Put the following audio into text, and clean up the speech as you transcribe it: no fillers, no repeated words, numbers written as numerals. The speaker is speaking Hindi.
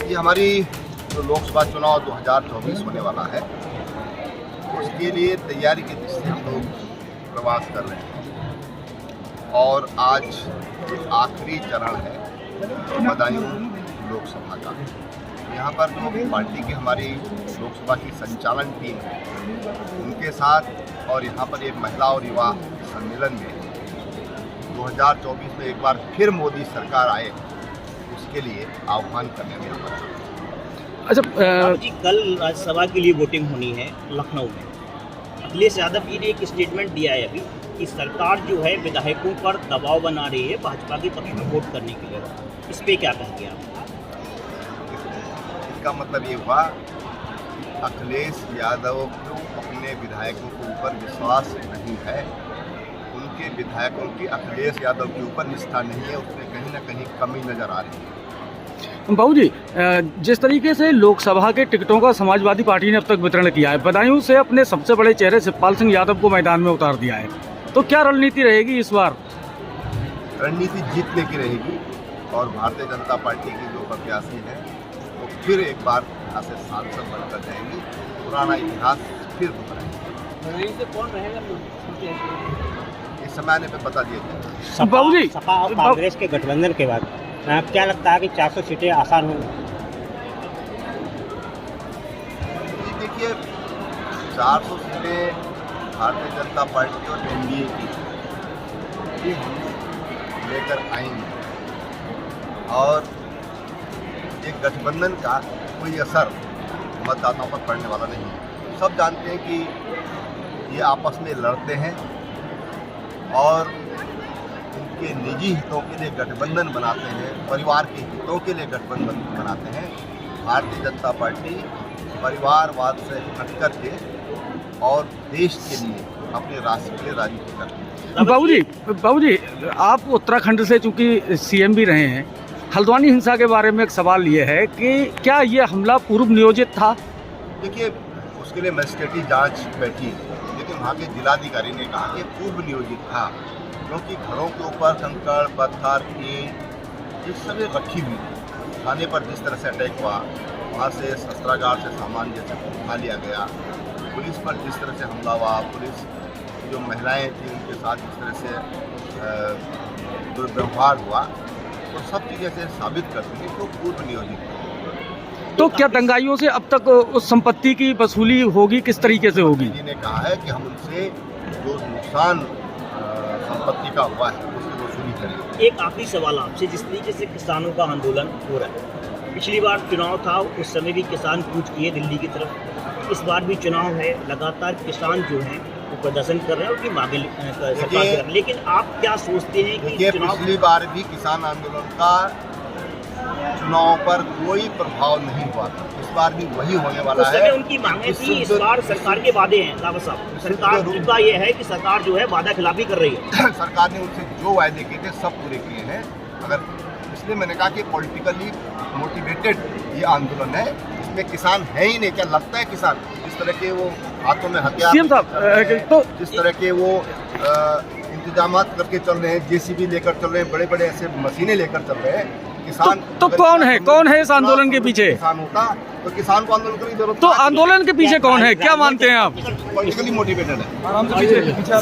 ये हमारी जो लोकसभा चुनाव 2024 होने वाला है, उसके लिए तैयारी की दृष्टि से हम लोग प्रवास कर रहे हैं और आज आखिरी चरण है बदायूं लोकसभा का। यहाँ पर जो पार्टी की हमारी लोकसभा की संचालन टीम है, उनके साथ और यहाँ पर एक महिला और युवा सम्मेलन में 2024 में एक बार फिर मोदी सरकार आए, उसके लिए आह्वान करने में आया। अच्छा जी, कल राज्यसभा के लिए वोटिंग होनी है लखनऊ में। अखिलेश यादव जी ने एक स्टेटमेंट दिया है अभी कि सरकार जो है विधायकों पर दबाव बना रही है भाजपा के पक्ष में वोट करने के लिए। इस पे क्या कहेंगे आप? इसका मतलब ये हुआ अखिलेश यादव को अपने विधायकों के ऊपर विश्वास नहीं है, उनके विधायकों की अखिलेश यादव के ऊपर निष्ठा नहीं है, उसमें कहीं ना कहीं कमी नजर आ रही है। बाबू जी, जिस तरीके से लोकसभा के टिकटों का समाजवादी पार्टी ने अब तक वितरण किया है, बदायूं से अपने सबसे बड़े चेहरे शिवपाल सिंह यादव को मैदान में उतार दिया है, तो क्या रणनीति रहेगी इस बार? रणनीति जीतने की रहेगी और भारतीय जनता पार्टी की जो प्रत्याशी है वो फिर एक बार यहाँ से सांसद बनकर जाएंगी, पुराना इतिहास फिर दोहराएंगे। कौन रहेगा? इस समय आने पे बता दिए थे। बाबू जी, सपा और कांग्रेस के गठबंधन के बाद क्या लगता है कि 400 सीटें आसान होंगी? देखिए, 400 सीटें भारतीय जनता पार्टी और एनडीए की ये हम लेकर आएंगे और एक गठबंधन का कोई असर मतदाताओं पर पड़ने वाला नहीं है। सब जानते हैं कि ये आपस में लड़ते हैं और उनके निजी हितों के लिए गठबंधन बनाते हैं, परिवार के हितों के लिए गठबंधन बनाते हैं। भारतीय जनता पार्टी परिवारवाद से हट करके और देश के लिए, अपने राष्ट्र के लिए राजनीति करती है। बाबू जी, आप उत्तराखंड से चूंकि सीएम भी रहे हैं, हल्द्वानी हिंसा के बारे में एक सवाल ये है कि क्या ये हमला पूर्व नियोजित था? देखिए, उसके लिए मजिस्ट्रेटी जांच बैठी, लेकिन वहाँ के जिलाधिकारी ने कहा कि पूर्व नियोजित था, क्योंकि घरों के ऊपर कंकड़ पत्थर ईंट ये सब रखी हुई थी। थाने पर जिस तरह से अटैक हुआ, वहाँ से शस्त्रागार से सामान जैसे उठा लिया गया, पुलिस पर जिस तरह से हमला हुआ, पुलिस जो महिलाएं थी उनके साथ जिस तरह से दुर्व्यवहार हुआ, तो सब चीज़ें से साबित करती हैं तो पूर्व नियोजित है। तो क्या दंगाइयों से अब तक उस संपत्ति की वसूली होगी, किस तरीके से होगी? जी ने कहा है कि हम उनसे जो नुकसान संपत्ति का हुआ है उसकी वसूली करेंगे। एक आखिरी सवाल आपसे, जिस तरीके से किसानों का आंदोलन हो रहा है, पिछली बार चुनाव था उस समय भी किसान कूच किए दिल्ली की तरफ, इस बार भी चुनाव है, लगातार किसान जो हैं वो प्रदर्शन कर रहे हैं, उनकी मांगे सरकार से, लेकिन आप क्या सोचते हैं कि पिछली बार भी किसान आंदोलन का चुनाव पर कोई प्रभाव नहीं हुआ था, इस बार भी वही होने वाला है। उनकी मांगे थी, इस बार सरकार के वादे हैं रावत साहब, सरकार का ये है कि सरकार जो है वादा खिलाफी कर रही है। सरकार ने उनसे जो वायदे किए थे सब पूरे किए हैं, अगर इसलिए मैंने कहा कि पॉलिटिकली मोटिवेटेड ये आंदोलन है, इसमें किसान है ही नहीं। क्या लगता है किसान जिस तरह के वो हाथों में हथियार, तो जिस तरह के वो इंतजाम करके चल रहे हैं, जेसीबी लेकर चल रहे हैं, बड़े बड़े ऐसे मशीनें लेकर चल रहे हैं, किसान तो कौन है इस आंदोलन के पीछे? किसान होता तो किसान को आंदोलन करने की जरूरत। तो आंदोलन के पीछे कौन है, क्या मानते हैं आप? पॉलिटिकली मोटिवेटेड है।